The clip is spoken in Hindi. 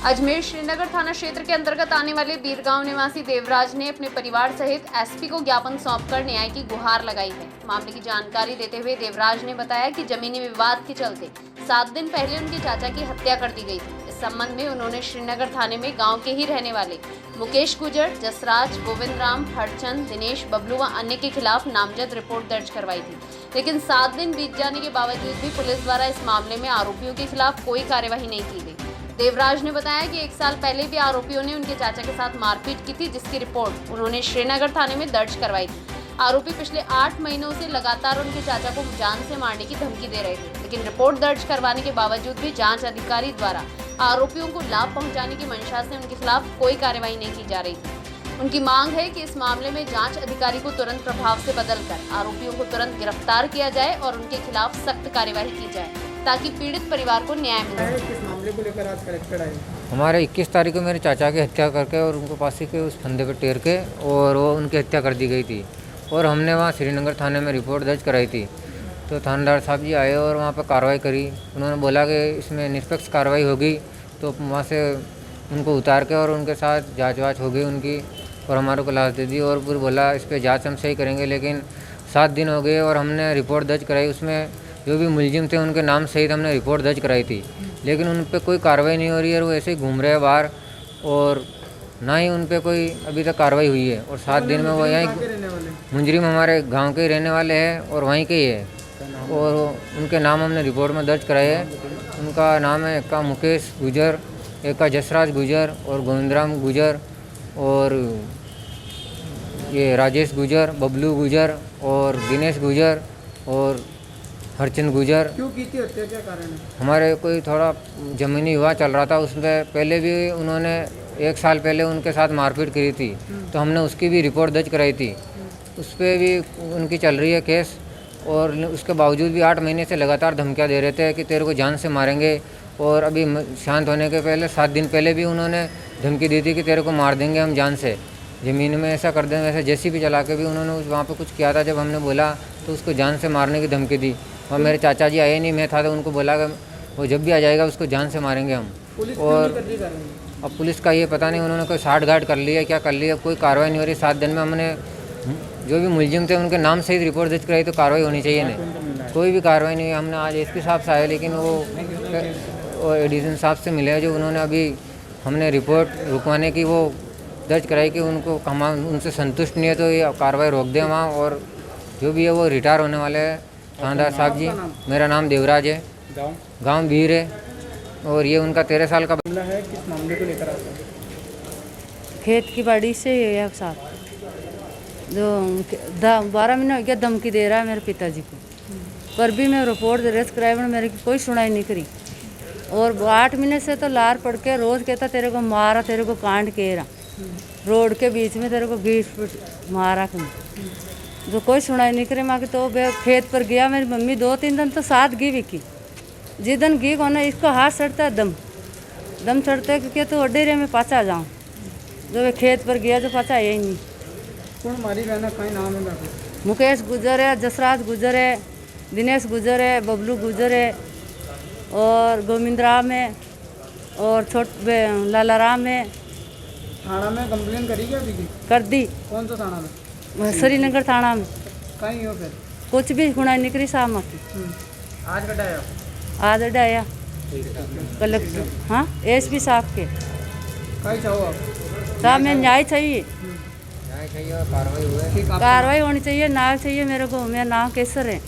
अजमेर श्रीनगर थाना क्षेत्र के अंतर्गत आने वाले बीरगांव निवासी देवराज ने अपने परिवार सहित एसपी को ज्ञापन सौंपकर न्याय की गुहार लगाई है। मामले की जानकारी देते हुए देवराज ने बताया कि जमीनी विवाद के चलते 7 दिन पहले उनके चाचा की हत्या कर दी गई थी। इस संबंध में उन्होंने श्रीनगर थाने में गाँव के ही रहने वाले मुकेश गुजर, जसराज, गोविंद राम, हरचंद, दिनेश, बबलू व अन्य के खिलाफ नामजद रिपोर्ट दर्ज करवाई थी। लेकिन 7 दिन बीत जाने के बावजूद भी पुलिस द्वारा इस मामले में आरोपियों के खिलाफ कोई कार्यवाही नहीं की गई। देवराज ने बताया कि 1 साल पहले भी आरोपियों ने उनके चाचा के साथ मारपीट की थी, जिसकी रिपोर्ट उन्होंने श्रीनगर थाने में दर्ज करवाई थी। आरोपी पिछले 8 महीनों से लगातार उनके चाचा को जान से मारने की धमकी दे रहे थे, लेकिन रिपोर्ट दर्ज करवाने के बावजूद भी जांच अधिकारी द्वारा आरोपियों को लाभ पहुंचाने की मंशा से उनके खिलाफ कोई कार्यवाही नहीं की जा रही थी। उनकी मांग है कि इस मामले में जांच अधिकारी को तुरंत प्रभाव से बदलकर आरोपियों को तुरंत गिरफ्तार किया जाए और उनके खिलाफ सख्त कार्यवाही की जाए ताकि पीड़ित परिवार को न्याय मिले। किस मामले को लेकर आज कलेक्टर आए? हमारे 21 तारीख को मेरे चाचा की हत्या करके और उनको फांसी के उस फंदे पे टेर के और वो उनकी हत्या कर दी गई थी और हमने वहाँ श्रीनगर थाने में रिपोर्ट दर्ज कराई थी। तो थानेदार साहब जी आए और वहाँ पर कार्रवाई करी। उन्होंने बोला कि इसमें निष्पक्ष कार्रवाई होगी, तो वहाँ से उनको उतार के और उनके साथ जाँच वाच होगी उनकी और हमारे को लाश दे दी और फिर बोला इस पर जाँच हम सही करेंगे। लेकिन 7 दिन हो गए और हमने रिपोर्ट दर्ज कराई, उसमें जो भी मुलजिम थे उनके नाम सहित हमने रिपोर्ट दर्ज कराई थी, लेकिन उन पर कोई कार्रवाई नहीं हो रही है और वो ऐसे ही घूम रहे हैं बाहर और ना ही उन पर कोई अभी तक कार्रवाई हुई है। और 7 दिन में वो यहीं मुजरिम हमारे गांव के ही रहने वाले हैं और वहीं के ही है और उनके नाम हमने रिपोर्ट में दर्ज कराए हैं। उनका नाम है एक का मुकेश गुजर, एक का जसराज गुजर और गोविंद राम गुजर और ये राजेश गुजर, बबलू गुजर और दिनेश गुजर और हरचंद गुजर। क्यों की थी हत्या, क्या कारण है? हमारे कोई थोड़ा ज़मीनी विवाद चल रहा था, उसमें पहले भी उन्होंने 1 साल पहले उनके साथ मारपीट करी थी, तो हमने उसकी भी रिपोर्ट दर्ज कराई थी। उस पर भी उनकी चल रही है केस और उसके बावजूद भी 8 महीने से लगातार धमकियाँ दे रहे थे कि तेरे को जान से मारेंगे। और अभी शांत होने के पहले 7 दिन पहले भी उन्होंने धमकी दी थी कि तेरे को मार देंगे हम जान से, ज़मीन में ऐसा कर देंगे। वैसे जेसीबी चला के भी उन्होंने वहाँ पर कुछ किया था। जब हमने बोला तो उसको जान से मारने की धमकी दी और मेरे चाचा जी आए नहीं, मैं था तो उनको बोला कि वो जब भी आ जाएगा उसको जान से मारेंगे हम। और अब पुलिस का ये पता नहीं उन्होंने कोई साठ गांठ कर लिया क्या कर लिया, कोई कार्रवाई नहीं हो रही। 7 दिन में हमने जो भी मुलजिम थे उनके नाम सहित रिपोर्ट दर्ज कराई, तो कार्रवाई होनी चाहिए नहीं, कोई भी कार्रवाई नहीं। हमने आज एसपी साहब से आए, लेकिन वो एडिशन साहब से मिले जो उन्होंने अभी हमने रिपोर्ट रुकवाने की वो दर्ज कराई कि उनको हम उनसे संतुष्ट नहीं है तो ये कार्रवाई रोक दें वहाँ। और जो भी है वो रिटायर होने वाले हैं थानेदार साहब जी। मेरा नाम देवराज है, गांव बीर है और ये उनका 13 साल का मामला है। किस मामले को लेकर आता है? खेत की बाड़ी से एक साथ जो 12 महीने हो गया धमकी दे रहा है मेरे पिताजी को, पर भी मैं रिपोर्ट दर्ज कराई, मेरे की कोई सुनाई नहीं करी। और 8 महीने से तो लार पड़ के रोज़ कहता तेरे को मारा, तेरे को कांड के रहा, रोड के बीच में तेरे को घीस मारा कहीं, जो कोई सुनाई नहीं करे। माँ के तो खेत पर गया, मेरी मम्मी 2-3 दिन तो साथ घी बिकी, जिस दिन घी को ना इसको हाथ चढ़ता है, दम चढ़ता है क्योंकि तो डेरे में पाचा आ जाऊँ। जो वे खेत पर गया जो पाचा है ही नहीं। कौन मारी रहना, कहीं नाम है? मुकेश गुजर है, जसराज गुजर है, दिनेश गुजर है, बबलू गुजर है और गोविंद राम है और लाला राम है। थाना में कंप्लेन करी क्या अभी की? कर दी। कौन सा थाना में? श्रीनगर थाना में। कहीं हो फिर? कुछ भी सुनाई निकली साहब की। आज कटाया? आज अडाया कलेक्टर, हाँ एसपी साहब के। कहीं चाहो आप? साहब में न्याय चाहिए, कार्रवाई कार्रवाई होनी चाहिए, न्याय चाहिए मेरे को। मेरा नाम केसर है।